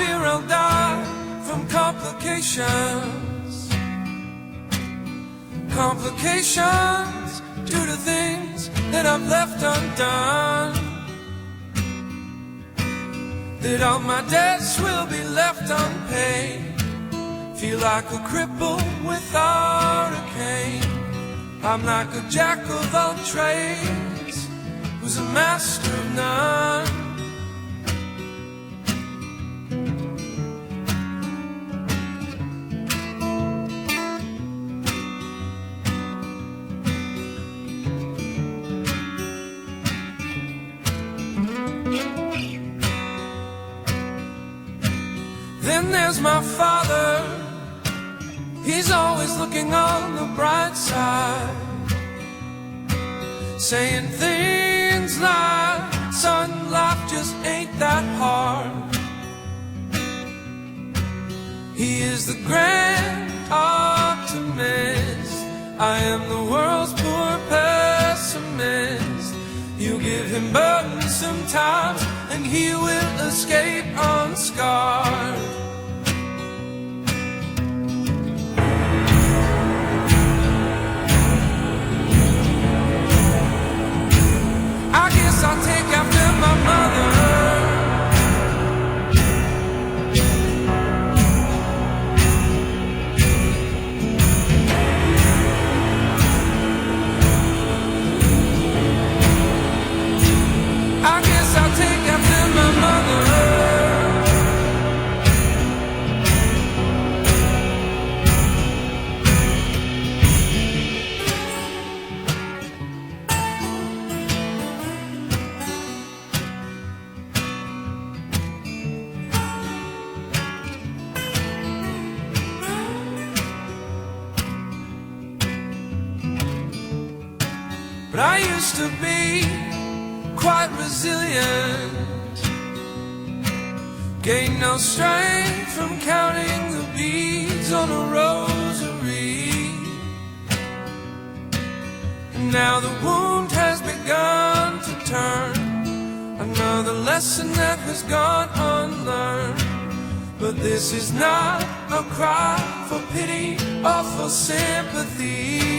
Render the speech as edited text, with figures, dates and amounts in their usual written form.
fear I'll die from complications. Complications due to things that I've left undone. That all my debts will be left unpaid. Feel like a cripple without a cane. I'm like a jack of all trades who's a master of none. Then there's my father. He's always looking on the bright side, saying things like, son, life just ain't that hard. He is the grand optimist. I am the world's poor pessimist. You give him burdens sometimes, and he will escape unscarred. I'll take after my mother. I guess I'll take after my mother. But I used to be quite resilient. Gained no strength from counting the beads on a rosary. And now the wound has begun to turn. Another lesson that has gone unlearned. But this is not a cry for pity or for sympathy.